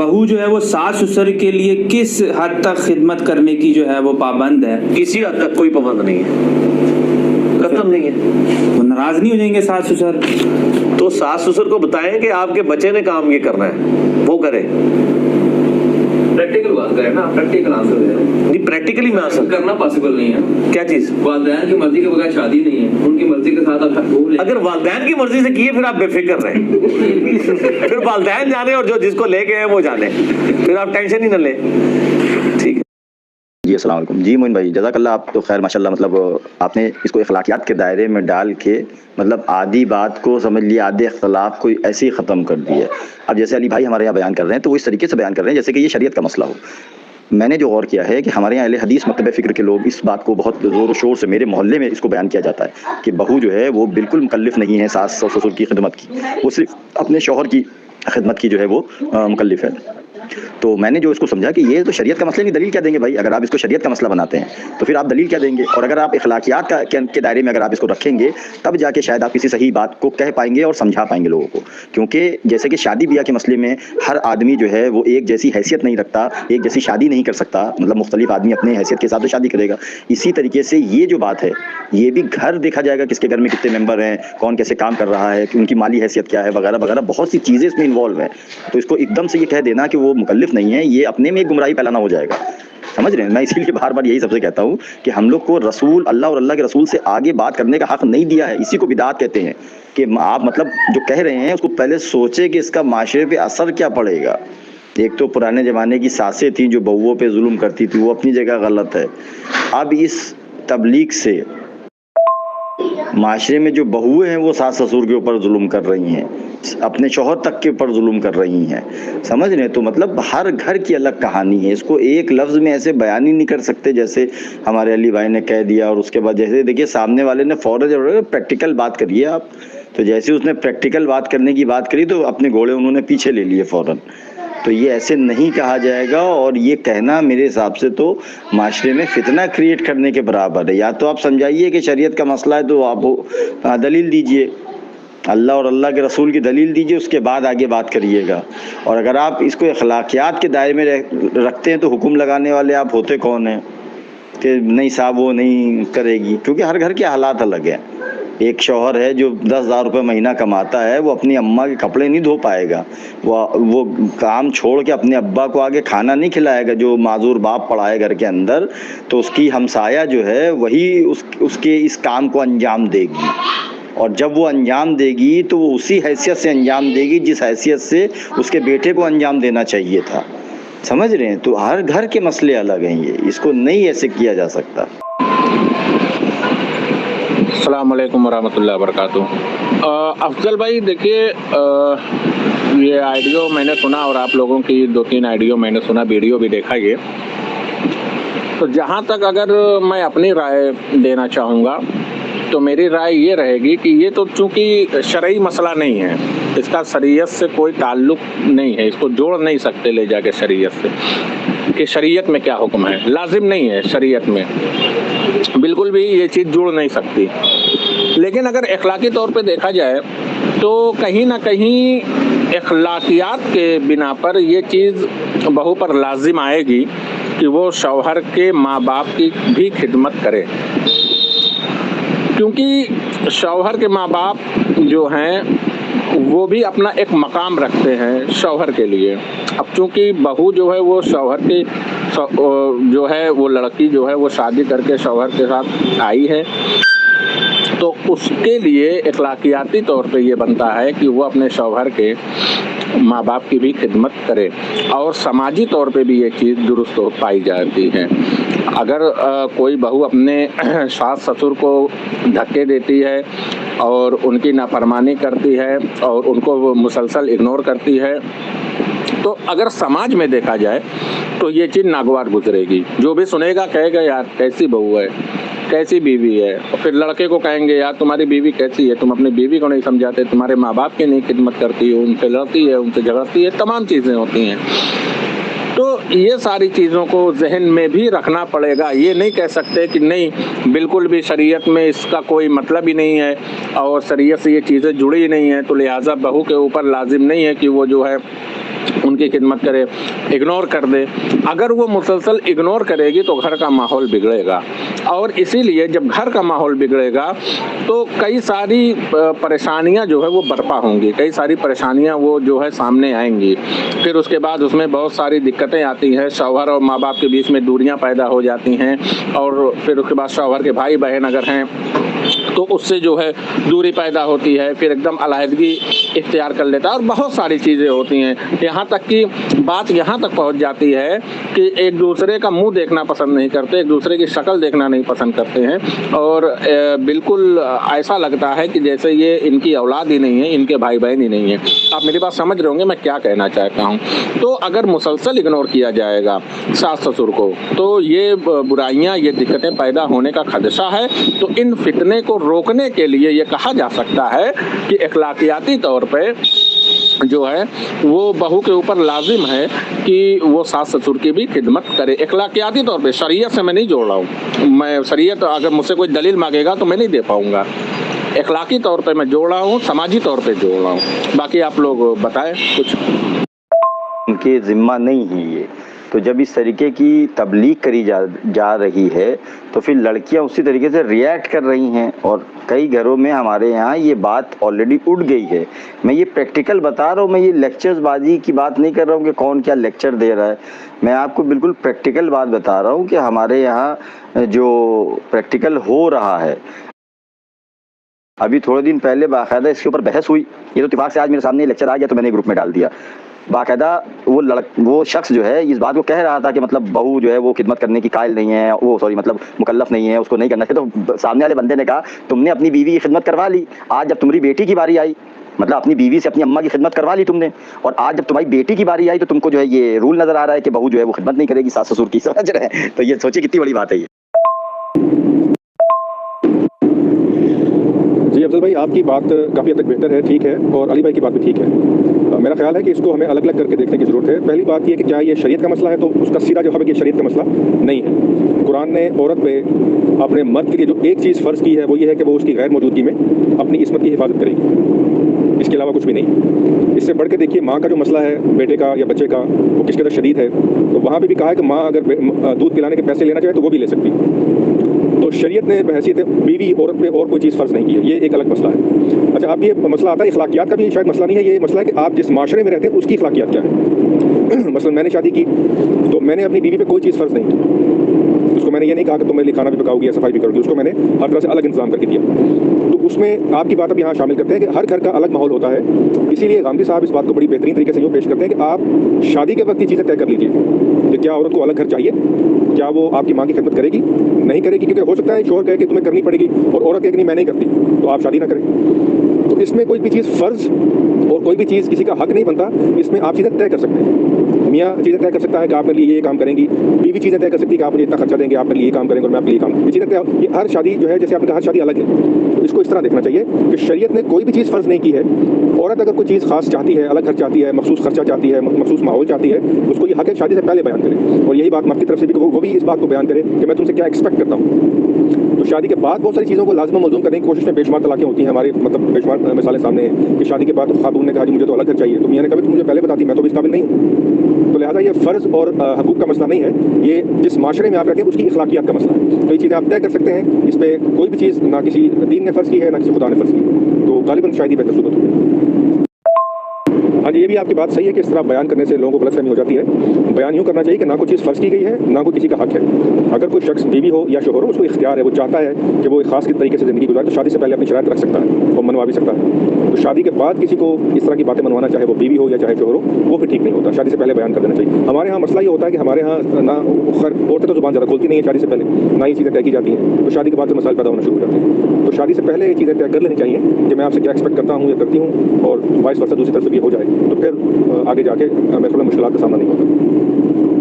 बहू जो है वो सास ससुर के लिए किस हद तक खिदमत करने की जो है वो पाबंद है? किसी हद तक कोई पाबंद नहीं है, खत्म नहीं है। तो नाराज नहीं हो जाएंगे सास ससुर? तो सास ससुर को बताएं कि आपके बच्चे ने काम ये करना है, वो करे। प्रैक्टिकल बात करें ना, प्रैक्टिकल आंसर दे रहे हैं। नहीं, प्रैक्टिकली में आंसर करना पॉसिबल नहीं है। क्या चीज? वालिदैन की मर्जी के बगैर शादी नहीं है, उनकी मर्जी के साथ आप वो ले। अगर वालिदैन की मर्जी से किए फिर आप बेफिक्र रहे फिर वालिदैन जाने और जो जिसको लेके हैं वो जाने, फिर आप टेंशन ही न ले। ठीक है जी, अस्सलाम वालेकुम। जी मोइन भाई, जज़ाकल्लाह। आप तो खैर माशाल्लाह, मतलब आपने इसको अखलाकियात के दायरे में डाल के मतलब आधी बात को समझ लिया, आधे इख्तलाफ को ऐसे ही ख़त्म कर दिया। अब जैसे अली भाई हमारे यहाँ बयान कर रहे हैं तो वो इस तरीके से बयान कर रहे हैं जैसे कि ये शरीयत का मसला हो। मैंने जो गौर किया है कि हमारे यहाँ अहले हदीस मकतब फ़िक्र के लोग इस बात को बहुत ज़ोर शोर से, मेरे मोहल्ले में इसको बयान किया जाता है कि बहू जो है वो बिल्कुल मुकल्लिफ़ नहीं है सास और ससुर की खिदमत की, वो सिर्फ अपने शौहर की खिदमत की जो है वो मुकल्लिफ़ है। तो मैंने जो इसको समझा कि ये तो शरीयत का मसला नहीं, दलील क्या देंगे भाई? अगर आप इसको शरीयत का मसला बनाते हैं तो फिर आप दलील क्या देंगे? और अगर आप इखलाकियात के दायरे में अगर आप इसको रखेंगे तब जाके शायद आप किसी सही बात को कह पाएंगे और समझा पाएंगे लोगों को। क्योंकि जैसे कि शादी ब्याह के मसले में हर आदमी जो है वो एक जैसी हैसियत नहीं रखता, एक जैसी शादी नहीं कर सकता, मतलब मुख्तलिफ आदमी अपने हैसियत के साथ तो शादी करेगा। इसी तरीके से ये जो बात है, ये भी घर देखा जाएगा, किसके घर में कितने मेंबर हैं, कौन कैसे काम कर रहा है, कि उनकी माली हैसियत क्या है, वगैरह वगैरह, बहुत सी चीज़ें इसमें इन्वॉल्व है। तो इसको एकदम से ये कह देना कि वो मुकल्लिफ नहीं है, ये अपने में एक गुमराही फैलाना हो जाएगा। समझ रहे हैं? मैं इसीलिए बार बार यही सबसे कहता हूँ कि हम लोग को रसूल, अल्लाह और अल्लाह के रसूल से आगे बात करने का हक नहीं दिया है। इसी को बिदात कहते हैं कि आप मतलब जो कह रहे हैं उसको पहले सोचे कि इसका माशरे पे असर क्या पड़ेगा। एक तो पुराने ज़माने की सासें थीं जो बहुओं पे जुल्म करती थी, वो अपनी जगह गलत है। अब इस तबलीग से माशरे में जो बहुएं हैं वो सास ससुर के ऊपर जुल्म कर रही हैं, अपने शौहर तक के ऊपर जुल्म कर रही हैं। समझ रहे हैं? तो मतलब हर घर की अलग कहानी है, इसको एक लफ्ज़ में ऐसे बयान ही नहीं कर सकते जैसे हमारे अली भाई ने कह दिया। और उसके बाद जैसे देखिए सामने वाले ने फ़ौरन जब प्रैक्टिकल बात करिए आप, तो जैसे उसने प्रैक्टिकल बात करने की बात करी तो अपने घोड़े उन्होंने पीछे ले लिए फ़ौरन। तो ये ऐसे नहीं कहा जाएगा, और ये कहना मेरे हिसाब से तो माशरे में फितना क्रिएट करने के बराबर है। या तो आप समझाइए कि शरीयत का मसला है तो आप दलील दीजिए, अल्लाह और अल्लाह के रसूल की दलील दीजिए, उसके बाद आगे बात करिएगा। और अगर आप इसको अखलाकियात के दायरे में रखते हैं तो हुक्म लगाने वाले आप होते कौन हैं कि नहीं साहब वो नहीं करेगी? क्योंकि हर घर के हालात अलग हैं। एक शौहर है जो 10,000 रुपये महीना कमाता है, वो अपनी अम्मा के कपड़े नहीं धो पाएगा, वो काम छोड़ के अपने अब्बा को आगे खाना नहीं खिलाएगा जो माजूर बाप पड़ा है घर के अंदर, तो उसकी हमसाया जो है वही उसके इस काम को अंजाम देगी। और जब वो अंजाम देगी तो वो उसी हैसियत से अंजाम देगी जिस हैसियत से उसके बेटे को अंजाम देना चाहिए था। समझ रहे हैं? तो हर घर के मसले अलग हैं, ये इसको नहीं ऐसे किया जा सकता। अस्सलाम वालेकुम वरहमतुल्लाहि वबरकातुहू। अफजल भाई देखिए, ये ऑडियो मैंने सुना और आप लोगों की 2-3 ऑडियो मैंने सुना, वीडियो भी देखा ये। तो जहाँ तक अगर मैं अपनी राय देना चाहूँगा तो मेरी राय ये रहेगी कि ये तो चूँकि शरई मसला नहीं है, इसका शरीयत से कोई ताल्लुक़ नहीं है, इसको जोड़ नहीं सकते ले जाके शरीयत से कि शरीयत में क्या हुक्म है। लाजिम नहीं है शरीयत में, बिल्कुल भी ये चीज़ जुड़ नहीं सकती। लेकिन अगर अखलाकी तौर पे देखा जाए तो कहीं ना कहीं अखलाकियात के बिना पर ये चीज़ बहू पर लाजिम आएगी कि वो शौहर के माँ बाप की भी खिदमत करे, क्योंकि शौहर के माँ बाप जो हैं वो भी अपना एक मकाम रखते हैं शौहर के लिए। अब चूँकि बहू जो है वो शौहर की जो है वो लड़की जो है वो शादी करके शौहर के साथ आई है, तो उसके लिए अखलाकियाती तौर पे ये बनता है कि वो अपने शौहर के माँ बाप की भी खिदमत करे, और समाजी तौर पे भी ये चीज़ दुरुस्त हो पाई जाती है। अगर कोई बहू अपने सास ससुर को धक्के देती है और उनकी नाफरमानी करती है और उनको वो मुसलसल इग्नोर करती है, तो अगर समाज में देखा जाए तो ये चीज़ नागवार गुजरेगी। जो भी सुनेगा कहेगा यार कैसी बहू है, कैसी बीवी है। और फिर लड़के को कहेंगे यार तुम्हारी बीवी कैसी है, तुम अपनी बीवी को नहीं समझाते, तुम्हारे माँ बाप की नहीं खिदमत करती हो, उनसे लड़ती है, उनसे झगड़ती है, तमाम चीज़ें होती हैं। तो ये सारी चीज़ों को जहन में भी रखना पड़ेगा। ये नहीं कह सकते कि नहीं बिल्कुल भी शरीयत में इसका कोई मतलब ही नहीं है और शरीयत से ये चीज़ें जुड़ी ही नहीं है, तो लिहाजा बहू के ऊपर लाजिम नहीं है कि वो जो है उनकी खिदमत करे, इग्नोर कर दे। अगर वो मुसलसल इग्नोर करेगी तो घर का माहौल बिगड़ेगा, और इसीलिए जब घर का माहौल बिगड़ेगा तो कई सारी परेशानियां जो है वो बर्पा होंगी, कई सारी परेशानियां वो जो है सामने आएंगी। फिर उसके बाद उसमें बहुत सारी दिक्कतें आती हैं, शौहर और माँ बाप के बीच में दूरियां पैदा हो जाती हैं, और फिर उसके बाद शौहर के भाई बहन अगर हैं तो उससे जो है दूरी पैदा होती है, फिर एकदम अलहदगी इख्तियार कर लेता है, और बहुत सारी चीज़ें होती हैं। यहाँ तक कि बात यहाँ तक पहुँच जाती है कि एक दूसरे का मुंह देखना पसंद नहीं करते, एक दूसरे की शक्ल देखना नहीं पसंद करते हैं, और बिल्कुल ऐसा लगता है कि जैसे ये इनकी औलाद ही नहीं है, इनके भाई बहन ही नहीं है। आप मेरी बात समझ रहे होंगे मैं क्या कहना चाहता हूँ। तो अगर मुसलसल इग्नोर किया जाएगा सास ससुर को तो ये बुराइयाँ, ये दिक्कतें पैदा होने का खदशा है। तो इन फितने को रोकने के लिए ये कहा जा सकता है कि अखलाकियाती तौर पे जो है वो बहू के ऊपर लाजिम है कि वो सास ससुर की भी खिदमत करे। अखलाकियाती तौर पे, शरीयत से मैं नहीं जोड़ रहा हूँ, मैं शरीयत अगर मुझसे कोई दलील मांगेगा तो मैं नहीं दे पाऊँगा, अखलाकी तौर पे मैं जोड़ रहा हूँ, समाजी तौर पे जोड़ रहा हूँ। बाकी आप लोग बताएं कुछ। उनके जिम्मा नहीं है ये, तो जब इस तरीके की तबलीग करी जा रही है तो फिर लड़कियां उसी तरीके से रिएक्ट कर रही हैं, और कई घरों में हमारे यहाँ ये बात ऑलरेडी उठ गई है। मैं ये प्रैक्टिकल बता रहा हूँ, मैं ये लेक्चर्सबाजी की बात नहीं कर रहा हूँ कि कौन क्या लेक्चर दे रहा है, मैं आपको बिल्कुल प्रैक्टिकल बात बता रहा हूँ कि हमारे यहाँ जो प्रैक्टिकल हो रहा है। अभी थोड़े दिन पहले बाकायदा इसके ऊपर बहस हुई, ये तो इत्तेफाक से आज मेरे सामने लेक्चर आ गया तो मैंने ग्रुप में डाल दिया। बाकायदा वो शख्स जो है इस बात को कह रहा था कि मतलब बहू जो है वो खिदमत करने की कायल नहीं है, वो सॉरी मतलब मुकल्लफ नहीं है, उसको नहीं करना चाहिए। तो सामने वाले बंदे ने कहा तुमने अपनी बीवी की खिदमत करवा ली, आज जब तुम्हारी बेटी की बारी आई, मतलब अपनी बीवी से अपनी अम्मा की खिदमत करवा ली तुमने, और आज जब तुम्हारी बेटी की बारी आई तो तुमको जो है ये रूल नजर आ रहा है कि बहू जो है वो खिदमत नहीं करेगी सास ससुर की। समझ रहे हैं? तो ये सोचिए कितनी बड़ी बात है ये। जी अफजल भाई, आपकी बात काफ़ी हद तक बेहतर है, ठीक है, और अली भाई की बात भी ठीक है। मेरा ख्याल है कि इसको हमें अलग अलग करके देखने की ज़रूरत है। पहली बात ये कि क्या ये शरीयत का मसला है, तो उसका सीधा जवाब है कि शरीयत का मसला नहीं है। कुरान ने औरत पे अपने मर्द के लिए जो एक चीज़ फ़र्ज़ की है वो ये है कि वो उसकी गैर मौजूदगी में अपनी इस्मत की हिफाजत करेगी, इसके अलावा कुछ भी नहीं। इससे बढ़ के देखिए, माँ का जो मसला है बेटे का या बच्चे का, वो किस कदर शदीद है, तो वहाँ पर भी कहा है कि माँ अगर दूध पिलाने के पैसे लेना चाहे तो वो भी ले सकती। तो शरीयत ने बहैसियत बीवी औरत पे और कोई चीज़ फ़र्ज़ नहीं की है, ये एक अलग मसला है। अच्छा, अब ये मसला आता है अखलाकियात का भी, शायद मसला नहीं है, ये मसला है कि आप जिस माशरे में रहते हैं उसकी अखलाकियात क्या है। मसलन मैंने शादी की तो मैंने अपनी बीवी पे कोई चीज़ फ़र्ज़ नहीं की, उसको मैंने ये नहीं कहा कि तुम मेरे लिए खाना भी पकाओगी या सफाई भी करोगी, उसको मैंने हर तरह से अलग इंतजाम करके दिया। तो उसमें आपकी बात अब यहाँ शामिल करते हैं कि हर घर का अलग माहौल होता है, इसीलिए गांधी साहब इस बात को बड़ी बेहतरीन तरीके से यूँ पेश करते हैं कि आप शादी के वक्त ये चीज़ें तय कर लीजिए कि क्या औरत को अलग घर चाहिए, क्या वो आपकी माँ की खिदमत करेगी, नहीं करेगी, क्योंकि हो सकता है शोहर कहे कि तुम्हें करनी पड़ेगी और औरत कहे कि नहीं मैं नहीं करती, तो आप शादी ना करें। तो इसमें कोई भी चीज़ फ़र्ज़ और कोई भी चीज़ किसी का हक नहीं बनता, इसमें आप चीज़ें तय कर सकते हैं। मियाँ चीज़ें तय कर सकता है कि आप मेरे लिए ये काम करेंगी, बीवी चीज़ें तय कर सकती है कि आप मुझे इतना खर्चा देंगे, आप मेरे लिए ये काम करेंगे और मैं आपके लिए काम, ये चीज़ें तय। ये हर शादी जो है, जैसे आपने कहा हर शादी अलग है, तो इसको इस तरह देखना चाहिए कि शरीयत ने कोई भी चीज़ फ़र्ज़ नहीं की है। औरत अगर कोई चीज़ खास चाहती है, अलग घर चाहती है, मखसूस खर्चा चाहती है, मखसूस माहौल चाहती है, उसको ये हक है शादी से पहले बयान करें, और यही बात मर्द की तरफ से भी वो भी इस बात को बयान करे कि मैं तुमसे क्या एक्सपेक्ट करता हूँ। तो शादी के बाद बहुत सारी चीज़ों को लाज़िम मलज़ूम करने की कोशिश में बेशुमार तलाक़ें होती हैं हमारे, मतलब बेशुमार मिसालें सामने हैं कि शादी के बाद खातून ने कहा मुझे तो अलग घर चाहिए, तो मियाँ ने कहा तुम मुझे पहले बताती, मैं तो इस काबिल नहीं हूँ। तो लिहाजा ये फ़र्ज़ और हकूक़ का मसला नहीं है, ये जिस माशरे में आप रहते हैं उसकी अखलाकियात का मसला है। तो ये चीज़ें आप तय कर सकते हैं, इस पर कोई भी चीज़ ना किसी दीन ने फ़र्ज़ की है ना किसी खुदा ने फ़र्ज़ की है, तो गालिबन शायद ही बेहतर सूरत होगी। हाँ जी, ये भी आपकी बात सही है कि इस तरह बयान करने से लोगों को गलतफहमी हो जाती है। बयान यूँ करना चाहिए कि ना कोई चीज़ फ़र्ज़ की गई है, ना कोई किसी का हक है। अगर कोई शख्स बीवी हो या शोहर हो, उसको इख्तियार है, वो चाहता है कि वो एक खास तरीके से ज़िंदगी गुजारे, तो शादी से पहले अपनी शराइत रख सकता है और मनवा भी सकता है। तो शादी के बाद किसी को इस तरह की बातें मनवाना, चाहे वो बीवी हो या चाहे शोहर हो, वो फिर ठीक नहीं होता। शादी से पहले बयान कर देना चाहिए। हमारे यहाँ मसला ये होता है कि हमारे यहाँ ना औरतें तो ज़ुबान ज़्यादा खोलती नहीं है शादी से पहले, ना ये चीज़ें तय की जाती हैं, तो शादी के बाद मसाइल पैदा होना शुरू हो जाते हैं। तो शादी से पहले ये चीज़ें तय कर लेनी चाहिए कि मैं आपसे क्या एक्सपेक्ट करता हूँ या करती हूँ, और वाइस वर्सा दूसरी तरफ से भी हो जाए, तो फिर आगे जाके मैं थोड़ा मुश्किलात का सामना नहीं होता।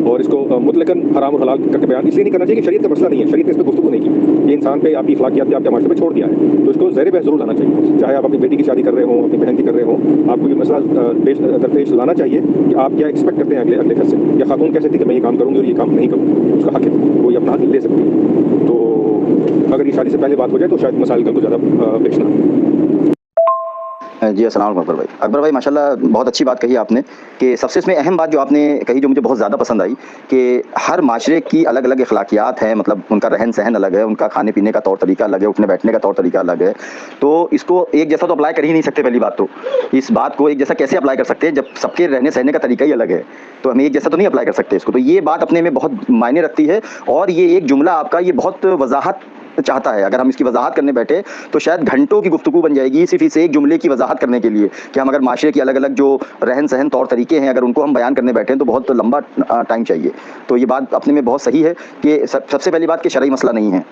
और इसको मुतलकन हराम और हलाल करके बयान इसलिए नहीं करना चाहिए कि शरीयत का मसला नहीं है, शरीयत ने इस पर गुफ्तगू नहीं की, ये इंसान पे आपकी अखलाकियात आपके माशरे पे छोड़ दिया है, तो इसको ज़ेर बहस ज़रूर लाना चाहिए। चाहे आप अपनी बेटी की शादी कर रहे हो, अपनी बहन की कर रहे हो, आपको ये मसला दरपेश लाना चाहिए कि आप क्या एक्सपेक्ट करते हैं अगले घर से, या खातून कह सकती है कि मैं ये काम करूँगी और ये काम नहीं करूँगी, उसका हक है, वो ये अपना हक ले सकती है। तो अगर ये शादी से पहले बात हो जाए तो शायद मसाइल का तो ज़्यादा पेश ना। जी अस्सलाम वालेकुम अकबर भाई माशाल्लाह बहुत अच्छी बात कही आपने कि सबसे इसमें अहम बात जो आपने कही जो मुझे बहुत ज़्यादा पसंद आई कि हर माशरे की अलग अलग अखलाकियात हैं, मतलब उनका रहन सहन अलग है, उनका खाने पीने का तौर तरीका अलग है, उठने बैठने का तौर तरीका अलग है। तो इसको एक जैसा तो अप्लाई कर ही नहीं सकते। पहली बात तो इस बात को एक जैसा कैसे अप्लाई कर सकते हैं जब सबके रहने सहने का तरीका ही अलग है, तो हम एक जैसा तो नहीं अप्लाई कर सकते इसको। तो ये बात अपने में बहुत मायने रखती है और ये एक जुमला आपका ये बहुत वजाहत चाहता है। अगर हम इसकी वजाहत करने बैठे तो शायद घंटों की गुफ्तगू बन जाएगी सिर्फ इस एक जुमले की वजाहत करने के लिए कि हम अगर माशरे की अलग अलग जो रहन सहन तौर तरीके हैं अगर उनको हम बयान करने बैठे तो बहुत लंबा टाइम चाहिए। तो ये बात अपने में बहुत सही है कि सबसे पहली बात कि शरई मसला नहीं है।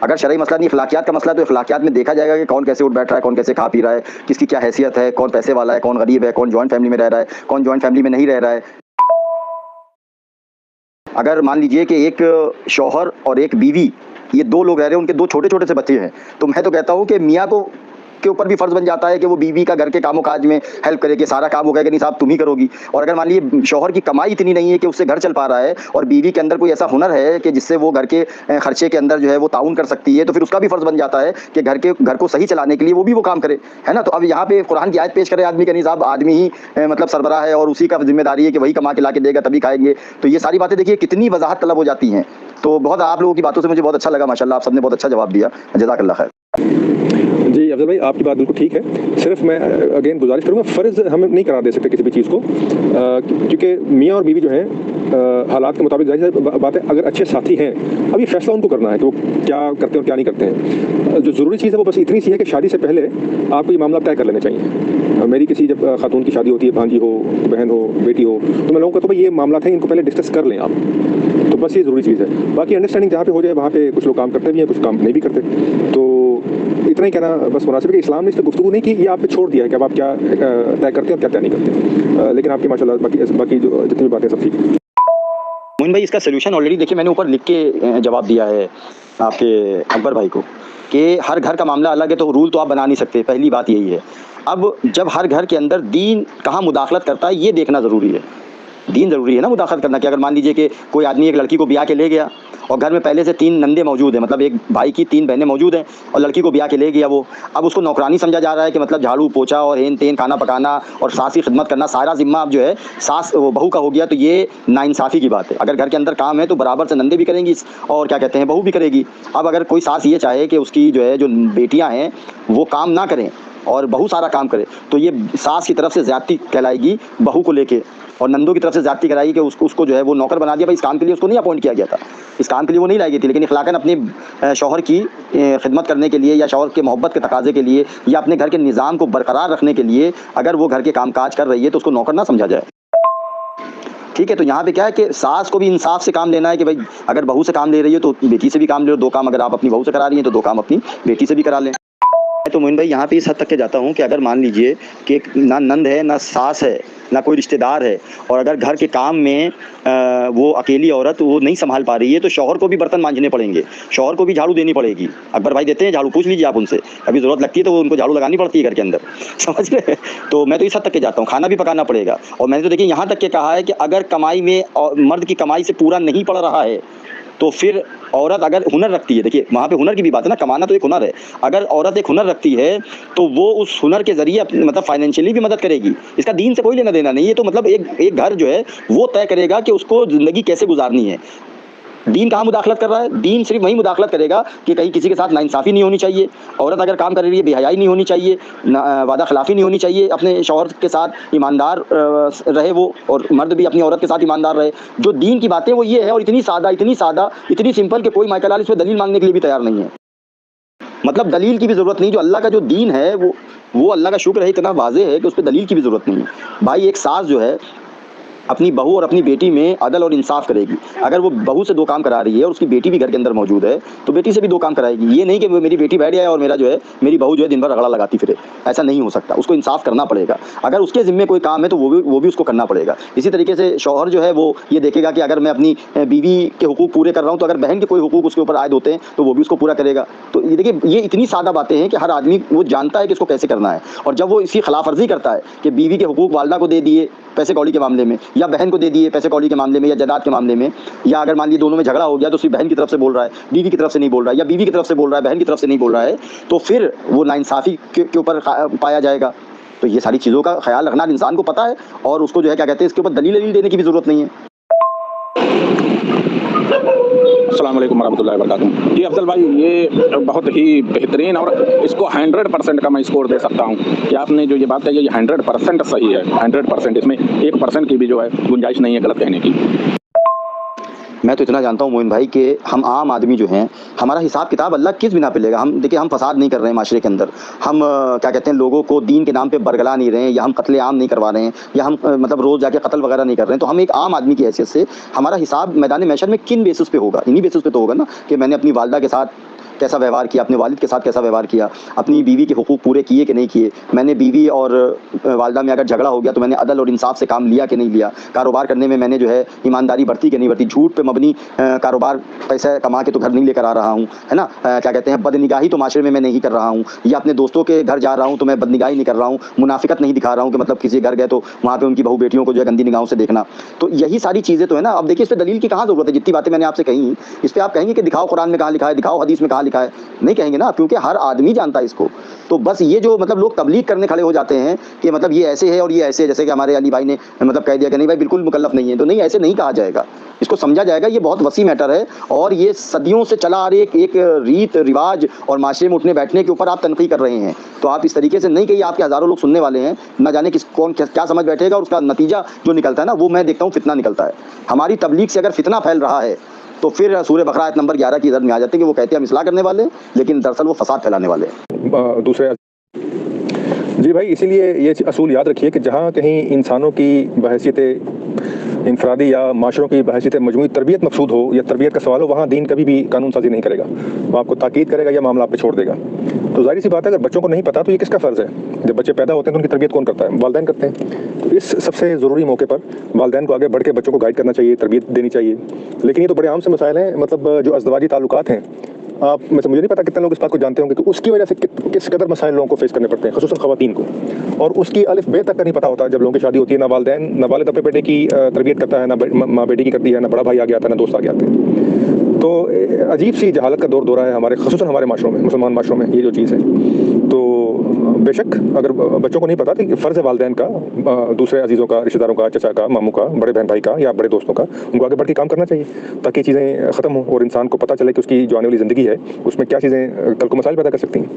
अगर शरई मसला नहीं अखलाकियात का मसला तो अखलाकियात में देखा जाएगा कि कौन कैसे उठ बैठ रहा है, कौन कैसे खा पी रहा है, किसकी क्या हैसियत है, कौन पैसे वाला है, कौन गरीब है, कौन जॉइंट फैमिली में रह रहा है, कौन जॉइंट फैमिली में नहीं रह रहा है। अगर मान लीजिए कि एक शौहर और एक बीवी ये दो लोग रह रहे हैं, उनके दो छोटे छोटे से बच्चे हैं, तो मैं तो कहता हूँ कि मियाँ को के ऊपर भी फर्ज बन जाता है कि वो बीवी का घर के कामों काज में हेल्प करे कि सारा काम हो गया कि नहीं साहब तुम ही करोगी। और अगर मान लीजिए शौहर की कमाई इतनी नहीं है कि उससे घर चल पा रहा है और बीवी के अंदर कोई ऐसा हुनर है कि जिससे वो घर के खर्चे के अंदर जो है वो ताउन कर सकती है, तो फिर उसका भी फर्ज बन जाता है कि घर को सही चलाने के लिए वो भी वो काम करे, है ना। तो अब यहाँ पे कुरान की आयत पेश करे आदमी के नहीं साहब आदमी ही मतलब सरबराह है और उसी का जिम्मेदारी है कि वही कमा के ला के देगा तभी खाएंगे। तो ये सारी बातें देखिए कितनी वजाहत तलब हो जाती हैं। तो बहुत आप लोगों की बातों से मुझे बहुत अच्छा लगा माशाल्लाह, आप सबने बहुत अच्छा जवाब दिया, जज़ाकल्लाह खैर। जी अफजल भाई आपकी बात बिल्कुल ठीक है। सिर्फ मैं अगेन गुजारिश करूँगा फ़र्ज़ हम नहीं करार दे सकते किसी भी चीज़ को, क्योंकि मियाँ और बीवी जो हैं हालात के मुताबिक जाहिर बात है अगर अच्छे साथी हैं अब ये फैसला उनको करना है कि वो क्या करते हैं और क्या नहीं करते हैं। जो ज़रूरी चीज़ है वो बस इतनी सी है कि शादी से पहले आपको ये मामला तय कर लेने चाहिए। मेरी किसी जब खातून की शादी होती है, भांजी हो, बहन हो, बेटी हो, तो मैं लोगों का तो भाई ये मामला था इनको पहले डिस्कस कर लें आप, तो बस ये ज़रूरी चीज़ है। बाकी अंडरस्टैंडिंग जहाँ पे हो जाए वहाँ पे कुछ लोग काम करते भी हैं, कुछ काम नहीं भी करते, तो इतना ही कहना बस मुनासिब है कि इस्लाम ने इस पर गुफ्तगू नहीं की, ये आप पे छोड़ दिया है कि अब आप क्या तय करते हैं और क्या तय नहीं करते। लेकिन आपकी माशाल्लाह बाकी जो जितनी भी बातें सब ठीक है। मोइन भाई इसका सोल्यूशन ऑलरेडी देखिए मैंने ऊपर लिख के जवाब दिया है आपके अकबर भाई को कि हर घर का मामला अलग है तो रूल तो आप बना नहीं सकते, पहली बात यही है। अब जब हर घर के अंदर दीन कहाँ मुदाखलत करता है ये देखना ज़रूरी है। दीन ज़रूरी है ना मुदाखलत करना कि अगर मान लीजिए कि कोई आदमी एक लड़की को ब्याह के ले गया और घर में पहले से 3 नंदे मौजूद हैं, मतलब एक भाई की 3 बहनें मौजूद हैं और लड़की को ब्याह के ले गया वो, अब उसको नौकरानी समझा जा रहा है कि मतलब झाड़ू पोछा और हेन तेन खाना पकाना और सास की खिदमत करना सारा जिम्मा अब जो है सास बहू का हो गया। तो ये नाइंसाफ़ी की बात है। अगर घर के अंदर काम है तो बराबर से नंदे भी करेंगी और क्या कहते हैं बहू भी करेगी। अब अगर कोई सास ये चाहे कि उसकी जो है जो बेटियाँ हैं वो काम ना करें और बहू सारा काम करे तो ये सास की तरफ से ज़्यादती कहलाएगी बहू को लेके, और नंदों की तरफ से ज़्यादती कराई कि उसको जो है वो नौकर बना दिया। भाई इस काम के लिए उसको नहीं अपॉइंट किया गया था, इस काम के लिए वो नहीं लाई गई थी, लेकिन इखलाकन अपने शौहर की खिदमत करने के लिए या शौहर के मोहब्बत के तकाजे के लिए या अपने घर के निज़ाम को बरकरार रखने के लिए अगर वो घर के काम काज कर रही है तो उसको नौकर ना समझा जाए। ठीक है, तो यहाँ पे क्या है कि सास को भी इंसाफ से काम लेना है कि भाई अगर बहू से काम ले रही है तो बेटी से भी काम ले लो, 2 काम अगर आप अपनी बहू से करा रही हैं तो 2 काम अपनी बेटी से भी करा लें। तो मोइन भाई यहाँ पे इस हद तक के जाता हूँ कि अगर मान लीजिए कि ना नंद है ना सास है ना कोई रिश्तेदार है और अगर घर के काम में वो अकेली औरत वो नहीं संभाल पा रही है तो शौहर को भी बर्तन मांजने पड़ेंगे, शौहर को भी झाड़ू देनी पड़ेगी। अकबर भाई देते हैं झाड़ू, पूछ लीजिए आप उनसे, कभी ज़रूरत लगती है तो उनको झाड़ू लगानी पड़ती है घर के अंदर, समझ रहे। तो मैं तो इस हद तक के जाता हूँ, खाना भी पकाना पड़ेगा। और मैंने तो देखिए यहाँ तक के कहा है कि अगर कमाई में मर्द की कमाई से पूरा नहीं पड़ रहा है तो फिर औरत अगर हुनर रखती है, देखिए वहाँ पे हुनर की भी बात है ना, कमाना तो एक हुनर है, अगर औरत एक हुनर रखती है तो वो उस हुनर के ज़रिए मतलब फाइनेंशियली भी मदद करेगी। इसका दीन से कोई लेना देना नहीं है। तो मतलब एक घर जो है वो तय करेगा कि उसको ज़िंदगी कैसे गुजारनी है। दीन कहाँ मुदाखलत कर रहा है? दीन सिर्फ वही मुदाखलत करेगा कि कहीं किसी के साथ नाइंसाफ़ी नहीं होनी चाहिए, औरत अगर काम कर रही है बेहयाई नहीं होनी चाहिए, वादा खिलाफ़ी नहीं होनी चाहिए, अपने शौहर के साथ ईमानदार रहे वो, और मर्द भी अपनी औरत के साथ ईमानदार रहे। जो दीन की बातें वो ये है, और इतनी सादा इतनी सिंपल कि कोई माइकल इस पर दलील मांगने के लिए भी तैयार नहीं है। मतलब दलील की भी ज़रूरत नहीं, जो अल्लाह का जो दीन है वो अल्लाह का शुक्र है इतना वाज़ेह है कि उस पर दलील की भी ज़रूरत नहीं है। भाई एक सास जो है अपनी बहू और अपनी बेटी में अदल और इंसाफ करेगी। अगर वो बहू से 2 काम करा रही है और उसकी बेटी भी घर के अंदर मौजूद है तो बेटी से भी 2 काम कराएगी। ये नहीं कि मेरी बेटी बैठ जाए और मेरी बहू जो है दिन भर रगड़ा लगाती फिरे, ऐसा नहीं हो सकता। उसको इंसाफ करना पड़ेगा। अगर उसके ज़िम्मे कोई काम है तो वो भी उसको करना पड़ेगा। इसी तरीके से शौहर जो है वो ये देखेगा कि अगर मैं अपनी बीवी के हुकूक पूरे कर रहा हूँ तो अगर बहन के कोई हुकूक उसके ऊपर आयद होते हैं तो वो भी उसको पूरा करेगा। तो ये देखिए ये इतनी सादा बातें हैं कि हर आदमी वो जानता है कि इसको कैसे करना है। और जब वो इसकी खिलाफ वर्जी करता है कि बीवी के हुकूक वालदा को दे दिए पैसे कौड़ी के मामले में, या बहन को दे दिए पैसे कौड़ी के मामले में, या जायदाद के मामले में, या अगर मान लीजिए दोनों में झगड़ा हो गया तो सिर्फ बहन की तरफ से बोल रहा है, बीवी की तरफ से नहीं बोल रहा है, या बीवी की तरफ से बोल रहा है बहन की तरफ से नहीं बोल रहा है, तो फिर वो नाइंसाफ़ी के ऊपर पाया जाएगा। तो ये सारी चीज़ों का ख्याल रखना इंसान को पता है, और उसको जो है क्या कहते हैं, इसके ऊपर दलील देने की भी ज़रूरत नहीं है। अस्सलाम वालेकुम वरहमतुल्लाहि वबरकातुहू। जी अफजल भाई, ये बहुत ही बेहतरीन और इसको 100% का मैं स्कोर दे सकता हूँ कि आपने जो ये बात कही है ये 100% सही है। 100%, इसमें 1% की भी जो है गुंजाइश नहीं है गलत कहने की। मैं तो इतना जानता हूँ मोइन भाई कि हम आम आदमी जो हैं, हमारा हिसाब किताब अल्लाह किस बिना पे लेगा। हम देखिए, हम फसाद नहीं कर रहे हैं माशरे के अंदर, हम क्या कहते हैं, लोगों को दीन के नाम पे बरगला नहीं रहे हैं, या हम कत्ले आम नहीं करवा रहे हैं, या हम मतलब रोज़ जाके कत्ल वगैरह नहीं कर रहे हैं। तो हम एक आम आदमी की हैसियत से हमारा हिसाब मैदान महशर में किन बेसिस पे होगा? इन्हीं बेसिस पे तो होगा ना कि मैंने अपनी वालदा के साथ कैसा व्यवहार किया, अपने वालिद के साथ कैसा व्यवहार किया, अपनी बीवी के हुकूक पूरे किए कि नहीं किए, मैंने बीवी और वालदा में अगर झगड़ा हो गया तो मैंने अदल और इंसाफ से काम लिया कि नहीं लिया, कारोबार करने में मैंने जो है ईमानदारी बरती कि नहीं बरती, झूठ पे मबनी कारोबार पैसा कमा के तो घर नहीं लेकर आ रहा हूँ, है ना, क्या कहते हैं, बदनिगाही तो माशरे में मैं नहीं कर रहा हूँ, या अपने दोस्तों के घर जा रहा हूँ तो मैं बदनिगाही नहीं कर रहा हूँ, मुनाफिकत नहीं दिखा रहा हूँ कि मतलब किसी घर गए तो वहाँ पे उनकी बहू बेटियों को जो है गंदी निगाहों से देखना। तो यही सारी चीज़ें तो है ना। अब देखिए, इस पर दलील की कहाँ ज़रूरत है? जितनी बातें मैंने आपसे कही, इस पर आप कहेंगे कि दिखाओ कुरान में कहाँ लिखा है, दिखाओ हदीस में कहाँ लिखा है, नहीं कहेंगे ना, क्योंकि हर आदमी जानता है इसको। तो बस ये जो मतलब लोग तबलीग करने खड़े हो जाते हैं कि मतलब ये ऐसे है और ये ऐसे, जैसे कि हमारे अली भाई ने मतलब कह दिया कि नहीं भाई बिल्कुल मुकल्लफ नहीं है, तो नहीं, ऐसे नहीं कहा जाएगा, इसको समझा जाएगा। ये बहुत वसी मैटर है और ये सदियों से चला आ रही एक रीत रिवाज और माशरे में उठने बैठने के ऊपर आप तनक़ीद कर रहे हैं। तो आप इस तरीके से नहीं कहिए, आपके हज़ारों लोग सुनने वाले हैं, ना जाने किस कौन क्या समझ बैठेगा, और उसका नतीजा जो निकलता है ना, वो मैं देखता हूँ फितना निकलता है। हमारी तबलीग से अगर फितना फैल रहा है तो फिर सूरह बकरा आयत नंबर 11 की जद में आ जाते हैं कि वो कहते हैं हम इस्लाह करने वाले हैं, लेकिन दरअसल वो फसाद फैलाने वाले हैं। दूसरे जी भाई, इसीलिए ये असूल याद रखिए कि जहाँ कहीं इंसानों की बहैसियत इंफरादी या माशरों की बहैसियत मजमूई तरबियत मकसूद हो या तरबियत का सवाल हो, वहाँ दीन कभी भी कानून साजी नहीं करेगा, वो आपको ताकीद करेगा या मामला आप पे छोड़ देगा। तो जाहिर सी बात है, अगर बच्चों को नहीं पता तो ये किसका फ़र्ज़ है? जब बच्चे पैदा होते हैं तो उनकी तरबियत कौन करता है? वालिदैन करते हैं। तो इस सबसे ज़रूरी मौके पर वालिदैन को आगे बढ़ के बच्चों को गाइड करना चाहिए, तरबियत देनी चाहिए। लेकिन ये तो बड़े आम से मसाइल हैं, मतलब जो अज़दवाजी ताल्लुकात हैं, आप मुझे नहीं पता कितने लोग इस बात को जानते होंगे कि उसकी वजह से किस कदर मसाइल लोगों को फेस करने पड़ते हैं, ख़ुसूसन ख़वातीन को, और उसकी अलिफ बे तक का नहीं पता होता। जब लोगों की शादी होती है, ना वालिदैन, ना वालिद अपने बेटे की तरबियत करता है, ना माँ बेटी की करती है, ना बड़ा भाई आगे आता है, ना दोस्त आगे आते हैं। तो अजीब सी जहालत का दौर है हमारे, ख़ुसूसन हमारे माशरों में, मुसलमान माशरों में ये जो चीज़ है। तो बेशक अगर बच्चों को नहीं पता कि फ़र्ज़ है वालिदैन का, दूसरे अजीज़ों का, रिश्तेदारों का, चचा का, मामू का, बड़े बहन भाई का या बड़े दोस्तों का, उनको आगे बढ़ के काम करना चाहिए ताकि चीज़ें ख़त्म हो और इंसान को पता चले कि उसकी जो आने वाली ज़िंदगी है उसमें क्या चीज़ें कल को मसाइल पैदा कर सकती हैं।